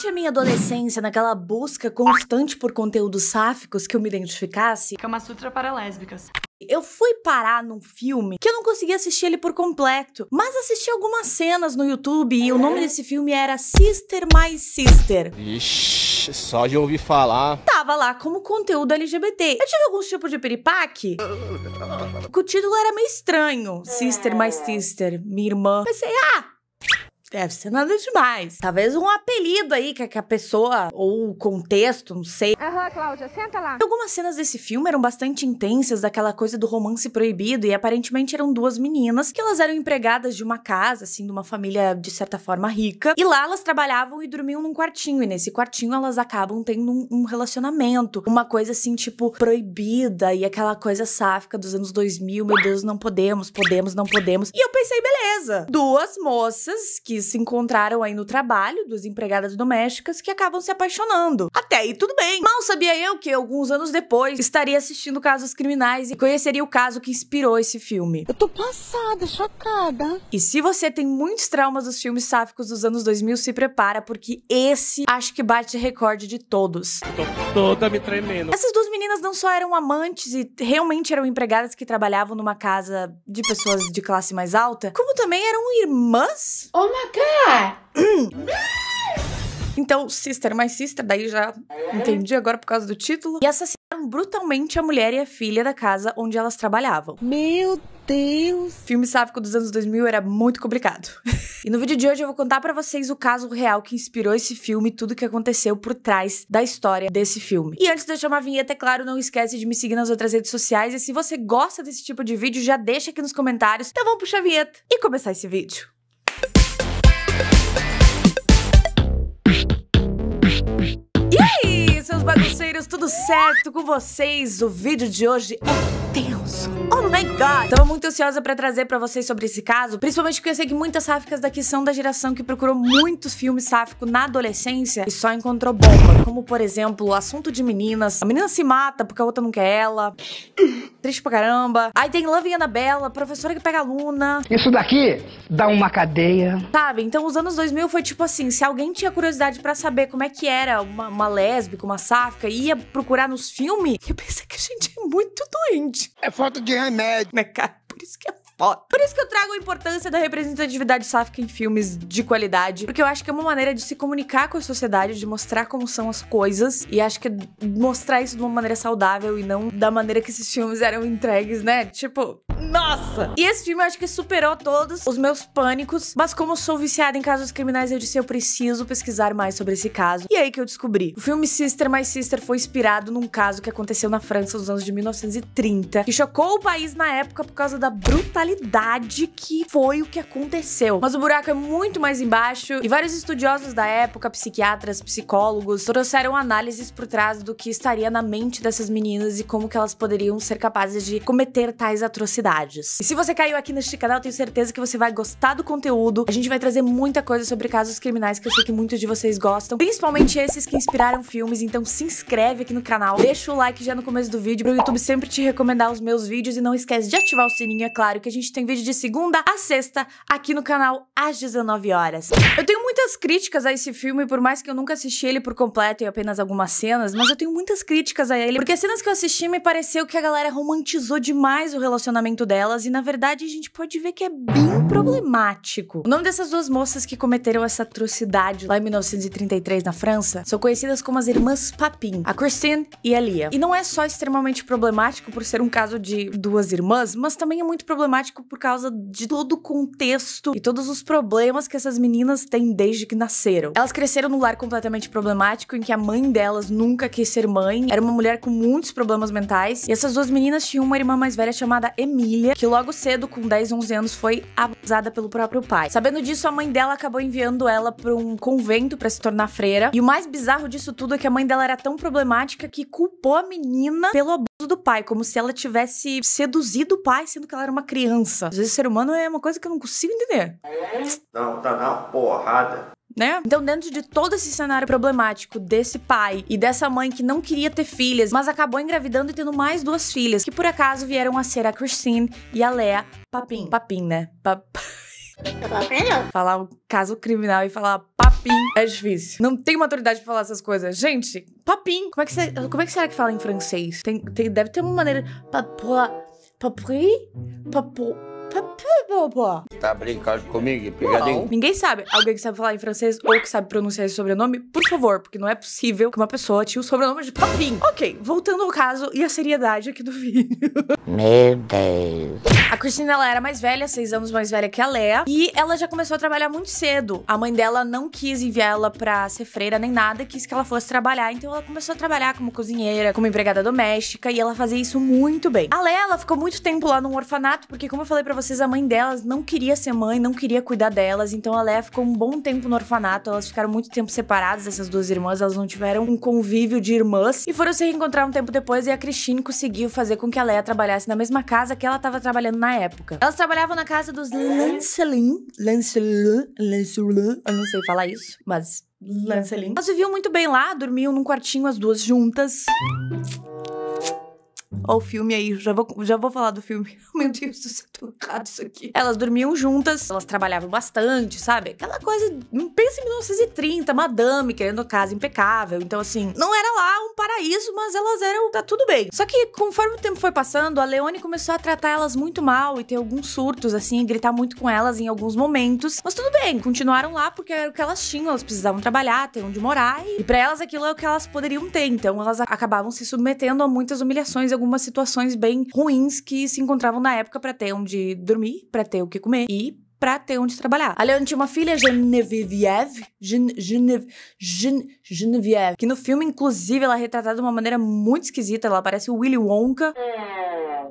durante a minha adolescência, naquela busca constante por conteúdos sáficos que eu me identificasse, Kama Sutra para lésbicas. eu fui parar num filme que eu não conseguia assistir ele por completo, mas assisti algumas cenas no YouTube e o nome desse filme era Sister My Sister. Ixi, só de ouvir falar. Tava lá como conteúdo LGBT. Eu tive alguns tipos de piripaque, porque o título era meio estranho. Sister My Sister, minha irmã. Pensei, deve ser nada demais. Talvez um apelido aí que a pessoa, ou o contexto, não sei. Aham, Cláudia, senta lá. Algumas cenas desse filme eram bastante intensas, daquela coisa do romance proibido, e aparentemente eram duas meninas que elas eram empregadas de uma casa, assim, de uma família de certa forma rica, e lá elas trabalhavam e dormiam num quartinho, e nesse quartinho elas acabam tendo um relacionamento, uma coisa assim, tipo, proibida, e aquela coisa sáfica dos anos 2000, meu Deus, não podemos, não podemos. E eu pensei, beleza, duas moças que se encontraram aí no trabalho, duas empregadas domésticas que acabam se apaixonando. Até aí tudo bem. Mal sabia eu que alguns anos depois estaria assistindo Casos Criminais e conheceria o caso que inspirou esse filme. Eu tô passada, chocada. E se você tem muitos traumas dos filmes sáficos dos anos 2000, se prepara, porque esse acho que bate recorde de todos. Tô toda me tremendo. Essas duas meninas não só eram amantes e realmente eram empregadas que trabalhavam numa casa de pessoas de classe mais alta, como também eram irmãs. Oh my God! Então, Sister My Sister, daí já entendi agora por causa do título. E assassinaram brutalmente a mulher e a filha da casa onde elas trabalhavam. Meu Deus. Filme sáfico dos anos 2000 era muito complicado. E no vídeo de hoje eu vou contar pra vocês o caso real que inspirou esse filme e tudo que aconteceu por trás da história desse filme. E antes de eu chamar a vinheta, é claro, não esquece de me seguir nas outras redes sociais. E se você gosta desse tipo de vídeo, já deixa aqui nos comentários. Então vamos puxar a vinheta e começar esse vídeo. Seus bagunceiros, tudo certo com vocês? O vídeo de hoje é tenso. Oh my God! Tava muito ansiosa pra trazer pra vocês sobre esse caso, principalmente porque eu sei que muitas sáficas daqui são da geração que procurou muitos filmes sáficos na adolescência e só encontrou bomba. Como, por exemplo, o Assunto de Meninas. A menina se mata porque a outra não quer ela. Triste pra caramba. Aí tem Love e Annabella, professora que pega aluna. Isso daqui dá uma cadeia. Sabe? Então os anos 2000 foi tipo assim, se alguém tinha curiosidade pra saber como é que era uma lésbica, uma sáfica, e ia procurar nos filmes, eu pensei que a gente é muito doente. É falta de remédio. Né, cara? Por isso que é foda. Por isso que eu trago a importância da representatividade sáfica em filmes de qualidade, porque eu acho que é uma maneira de se comunicar com a sociedade, de mostrar como são as coisas, e acho que é mostrar isso de uma maneira saudável e não da maneira que esses filmes eram entregues, né? Tipo, nossa! E esse filme eu acho que superou todos os meus pânicos, mas como eu sou viciada em casos criminais, eu disse, eu preciso pesquisar mais sobre esse caso. E aí que eu descobri. O filme Sister My Sister foi inspirado num caso que aconteceu na França nos anos de 1930, que chocou o país na época por causa da brutalidade que foi o que aconteceu. Mas o buraco é muito mais embaixo, e vários estudiosos da época, psiquiatras, psicólogos, trouxeram análises por trás do que estaria na mente dessas meninas e como que elas poderiam ser capazes de cometer tais atrocidades. E se você caiu aqui neste canal, eu tenho certeza que você vai gostar do conteúdo. A gente vai trazer muita coisa sobre casos criminais que eu sei que muitos de vocês gostam, principalmente esses que inspiraram filmes, então se inscreve aqui no canal, deixa o like já no começo do vídeo, pro YouTube sempre te recomendar os meus vídeos, e não esquece de ativar o sininho, é claro, que a gente tem vídeo de segunda a sexta aqui no canal às 19 horas. Eu tenho muitas críticas a esse filme, por mais que eu nunca assisti ele por completo e apenas algumas cenas, mas eu tenho muitas críticas a ele, porque as cenas que eu assisti me pareceu que a galera romantizou demais o relacionamento delas, e na verdade a gente pode ver que é bem problemático. O nome dessas duas moças que cometeram essa atrocidade lá em 1933 na França são conhecidas como as irmãs Papin, a Christine e a Lia. E não é só extremamente problemático por ser um caso de duas irmãs, mas também é muito problemático por causa de todo o contexto e todos os problemas que essas meninas têm desde que nasceram. Elas cresceram num lar completamente problemático, em que a mãe delas nunca quis ser mãe, era uma mulher com muitos problemas mentais, e essas duas meninas tinham uma irmã mais velha chamada Emília, que logo cedo, com 10, 11 anos, foi abusada pelo próprio pai. Sabendo disso, a mãe dela acabou enviando ela para um convento para se tornar freira, e o mais bizarro disso tudo é que a mãe dela era tão problemática que culpou a menina pelo abuso do pai, como se ela tivesse seduzido o pai, sendo que ela era uma criança. Às vezes ser humano é uma coisa que eu não consigo entender. Não, tá na porrada. Né? Então, dentro de todo esse cenário problemático desse pai e dessa mãe que não queria ter filhas, mas acabou engravidando e tendo mais duas filhas, que por acaso vieram a ser a Christine e a Lea Papin. Papin, né? Falar um caso criminal e falar papim é difícil. Não tem maturidade pra falar essas coisas. Gente, papim. Como é que será que fala em francês? Deve ter uma maneira... Tá brincando comigo? Pegadinho? Ninguém sabe. Alguém que sabe falar em francês ou que sabe pronunciar esse sobrenome, por favor, porque não é possível que uma pessoa tinha o sobrenome de papim. Ok, voltando ao caso e a seriedade aqui do vídeo. Meu Deus. A Christina, ela era mais velha, 6 anos mais velha que a Lea, e ela já começou a trabalhar muito cedo. A mãe dela não quis enviar ela pra ser freira nem nada, quis que ela fosse trabalhar, então ela começou a trabalhar como cozinheira, como empregada doméstica, e ela fazia isso muito bem. A Lea, ela ficou muito tempo lá num orfanato, porque como eu falei pra vocês, a mãe delas não queria ser mãe, não queria cuidar delas, então a Lea ficou um bom tempo no orfanato, elas ficaram muito tempo separadas, essas duas irmãs, elas não tiveram um convívio de irmãs, e foram se reencontrar um tempo depois, e a Christine conseguiu fazer com que a Lea trabalhasse na mesma casa que ela tava trabalhando na época. Elas trabalhavam na casa dos Lancelin, eu não sei falar isso, mas Lancelin. Elas viviam muito bem lá, dormiam num quartinho as duas juntas. Ó o filme aí, já vou falar do filme. Meu Deus do céu, tô errado isso aqui. Elas dormiam juntas, elas trabalhavam bastante, sabe? Aquela coisa, pensa em 1930, madame, querendo casa impecável. Então assim, não era lá um paraíso, mas elas eram, tá tudo bem. Só que conforme o tempo foi passando, a Leone começou a tratar elas muito mal e ter alguns surtos, assim, gritar muito com elas em alguns momentos. Mas tudo bem, continuaram lá porque era o que elas tinham, elas precisavam trabalhar, ter onde morar. E pra elas aquilo é o que elas poderiam ter. Então elas acabavam se submetendo a muitas humilhações, algumas situações bem ruins que se encontravam na época pra ter onde dormir, pra ter o que comer e pra ter onde trabalhar. A Leone tinha uma filha, Geneviève, que no filme, inclusive, ela é retratada de uma maneira muito esquisita, ela parece o Willy Wonka.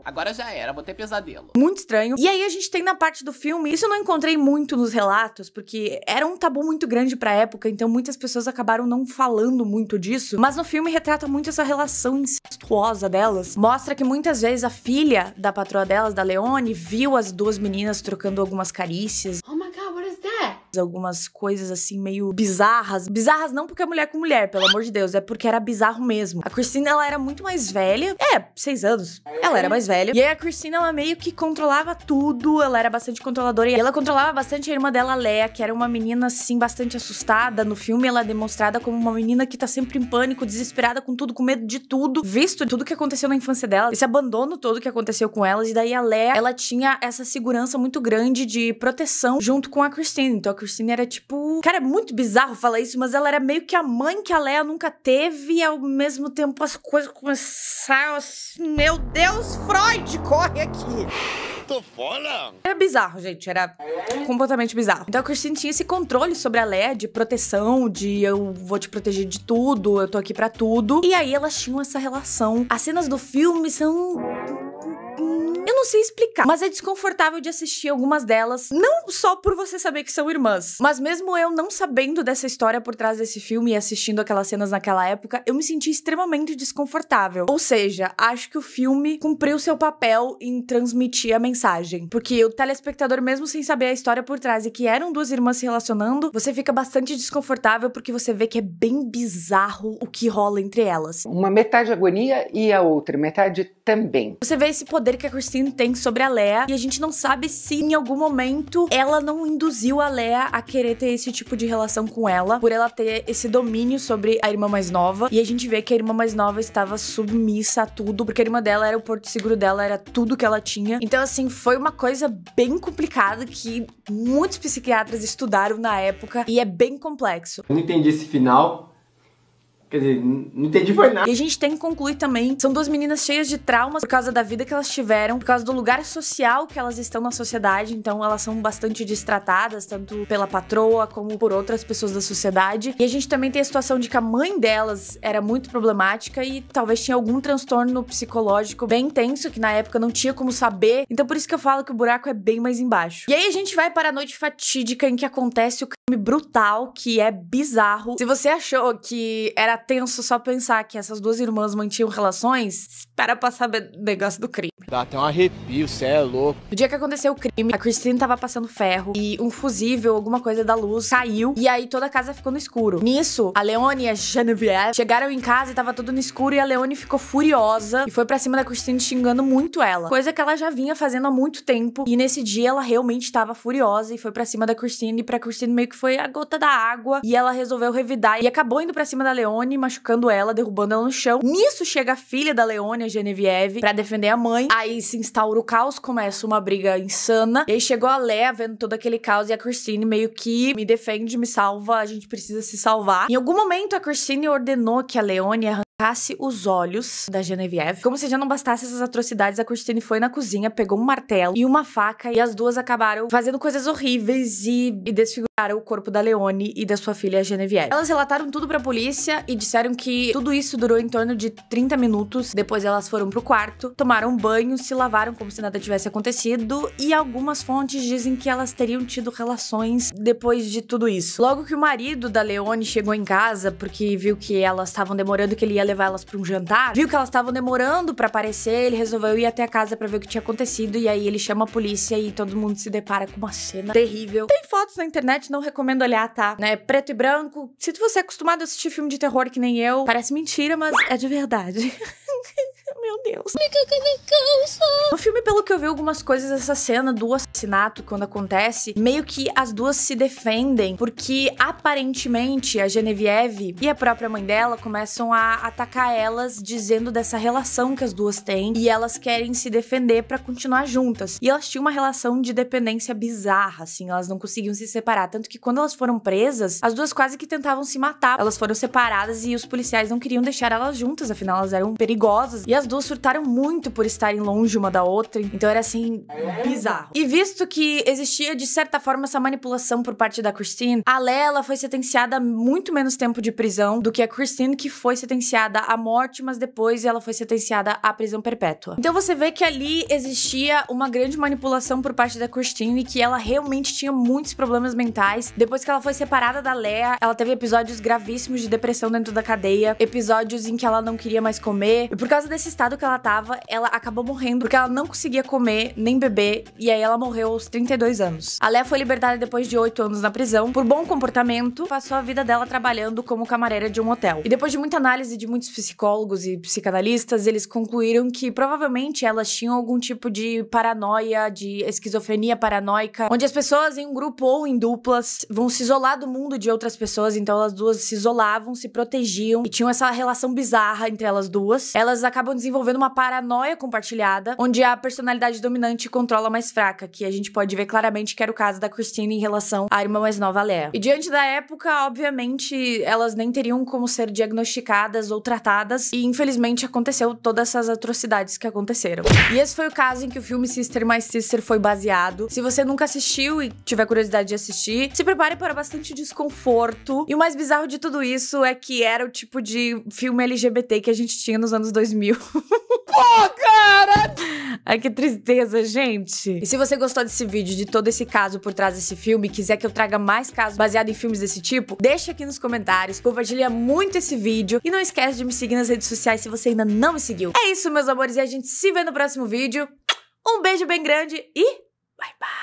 Agora já era, vou ter pesadelo. Muito estranho. E aí a gente tem na parte do filme, isso eu não encontrei muito nos relatos, porque era um tabu muito grande pra época, então muitas pessoas acabaram não falando muito disso, mas no filme retrata muito essa relação incestuosa delas. Mostra que muitas vezes a filha da patroa delas, da Leone, viu as duas meninas trocando algumas carícias. Oh my god, what is that? Algumas coisas assim meio bizarras. Bizarras não porque é mulher com mulher, pelo amor de Deus, é porque era bizarro mesmo. A Christine, ela era muito mais velha. 6 anos. Ela era mais velha. E aí a Christine, ela meio que controlava tudo, ela era bastante controladora. E ela controlava bastante a irmã dela, Lea, que era uma menina, assim, bastante assustada. No filme, ela é demonstrada como uma menina que tá sempre em pânico, desesperada com tudo, com medo de tudo. Visto tudo que aconteceu na infância dela, esse abandono todo que aconteceu com elas. E daí a Lea, ela tinha essa segurança muito grande de proteção junto com a Christine. Então a Christine era tipo... Cara, é muito bizarro falar isso, mas ela era meio que a mãe que a Lea nunca teve. E ao mesmo tempo as coisas começaram assim... Meu Deus, Freud, corre aqui! Tô fora! Era bizarro, gente. Era completamente bizarro. Então a Christine tinha esse controle sobre a Lea de proteção, de eu vou te proteger de tudo, eu tô aqui pra tudo. E aí elas tinham essa relação. As cenas do filme são... Eu não sei explicar, mas é desconfortável de assistir algumas delas, não só por você saber que são irmãs, mas mesmo eu não sabendo dessa história por trás desse filme e assistindo aquelas cenas naquela época, eu me senti extremamente desconfortável. Ou seja, acho que o filme cumpriu seu papel em transmitir a mensagem, porque o telespectador, mesmo sem saber a história por trás e que eram duas irmãs se relacionando, você fica bastante desconfortável porque você vê que é bem bizarro o que rola entre elas. Uma metade agonia e a outra metade também. Você vê esse poder que a Christine tem sobre a Lea, e a gente não sabe se em algum momento ela não induziu a Lea a querer ter esse tipo de relação com ela, por ela ter esse domínio sobre a irmã mais nova, e a gente vê que a irmã mais nova estava submissa a tudo, porque a irmã dela era o porto seguro dela, era tudo que ela tinha. Então assim, foi uma coisa bem complicada que muitos psiquiatras estudaram na época, e é bem complexo. Eu não entendi esse final. Quer dizer, não entendi foi nada. E a gente tem que concluir também, são duas meninas cheias de traumas por causa da vida que elas tiveram, por causa do lugar social que elas estão na sociedade, então elas são bastante destratadas, tanto pela patroa como por outras pessoas da sociedade. E a gente também tem a situação de que a mãe delas era muito problemática e talvez tinha algum transtorno psicológico bem intenso, que na época não tinha como saber, então por isso que eu falo que o buraco é bem mais embaixo. E aí a gente vai para a noite fatídica em que acontece o crime brutal, que é bizarro. Se você achou que era tenso só pensar que essas duas irmãs mantinham relações, espera pra saber o negócio do crime. Dá até um arrepio, cê é louco. No dia que aconteceu o crime, a Christine tava passando ferro e um fusível, alguma coisa da luz, caiu e aí toda a casa ficou no escuro. Nisso, a Leone e a Genevieve chegaram em casa e tava tudo no escuro e a Leone ficou furiosa e foi pra cima da Christine xingando muito ela. Coisa que ela já vinha fazendo há muito tempo e nesse dia ela realmente tava furiosa e foi pra cima da Christine e pra Christine meio que foi a gota da água e ela resolveu revidar e acabou indo pra cima da Leone, machucando ela, derrubando ela no chão. Nisso chega a filha da Leone, a Genevieve, pra defender a mãe. Aí se instaura o caos, começa uma briga insana. E aí chegou a Lea vendo todo aquele caos e a Christine meio que me defende, me salva, a gente precisa se salvar. Em algum momento a Christine ordenou que a Leone arrancasse os olhos da Genevieve. Como se já não bastasse essas atrocidades, a Christine foi na cozinha, pegou um martelo e uma faca e as duas acabaram fazendo coisas horríveis e desfiguraram o corpo da Leone e da sua filha Genevieve. Elas relataram tudo pra polícia e disseram que tudo isso durou em torno de 30 minutos. Depois elas foram pro quarto, tomaram um banho, se lavaram como se nada tivesse acontecido e algumas fontes dizem que elas teriam tido relações depois de tudo isso. Logo que o marido da Leone chegou em casa, porque viu que elas estavam demorando, que ele ia levar elas pra um jantar, viu que elas estavam demorando pra aparecer, ele resolveu ir até a casa pra ver o que tinha acontecido e aí ele chama a polícia e todo mundo se depara com uma cena terrível. Tem fotos na internet, não recomendo olhar, tá? Né? Preto e branco. Se você é acostumado a assistir filme de terror que nem eu, parece mentira, mas é de verdade. Meu Deus. No filme, pelo que eu vi algumas coisas, essa cena do assassinato, quando acontece, meio que as duas se defendem, porque aparentemente a Genevieve e a própria mãe dela começam a atacar elas, dizendo dessa relação que as duas têm, e elas querem se defender pra continuar juntas. E elas tinham uma relação de dependência bizarra, assim, elas não conseguiam se separar, tanto que quando elas foram presas, as duas quase que tentavam se matar. Elas foram separadas e os policiais não queriam deixar elas juntas, afinal elas eram perigosas, e as duas surtaram muito por estarem longe uma da outra, então era assim, bizarro. E visto que existia de certa forma essa manipulação por parte da Christine, a Lea foi sentenciada a muito menos tempo de prisão do que a Christine, que foi sentenciada à morte, mas depois ela foi sentenciada à prisão perpétua. Então você vê que ali existia uma grande manipulação por parte da Christine, que ela realmente tinha muitos problemas mentais. Depois que ela foi separada da Lea, ela teve episódios gravíssimos de depressão dentro da cadeia, episódios em que ela não queria mais comer, e por causa desse estado que ela tava, ela acabou morrendo porque ela não conseguia comer nem beber, e aí ela morreu aos 32 anos. A Lea foi libertada depois de 8 anos na prisão por bom comportamento, passou a vida dela trabalhando como camareira de um hotel. E depois de muita análise de muitos psicólogos e psicanalistas, eles concluíram que provavelmente elas tinham algum tipo de paranoia, de esquizofrenia paranoica, onde as pessoas em um grupo ou em duplas vão se isolar do mundo de outras pessoas, então elas duas se isolavam, se protegiam e tinham essa relação bizarra entre elas duas. Elas acabam desenvolvendo uma paranoia compartilhada, onde a personalidade dominante controla a mais fraca, que a gente pode ver claramente que era o caso da Christine em relação à irmã mais nova, a Lea. E diante da época, obviamente, elas nem teriam como ser diagnosticadas ou tratadas, e infelizmente aconteceu todas essas atrocidades que aconteceram. E esse foi o caso em que o filme Sister My Sister foi baseado. Se você nunca assistiu e tiver curiosidade de assistir, se prepare para bastante desconforto. E o mais bizarro de tudo isso é que era o tipo de filme LGBT que a gente tinha nos anos 2000. Pô, cara! Ai, que tristeza, gente. E se você gostou desse vídeo, de todo esse caso por trás desse filme, e quiser que eu traga mais casos baseados em filmes desse tipo, deixa aqui nos comentários, compartilha muito esse vídeo e não esquece de me seguir nas redes sociais se você ainda não me seguiu. É isso, meus amores, e a gente se vê no próximo vídeo. Um beijo bem grande e bye bye!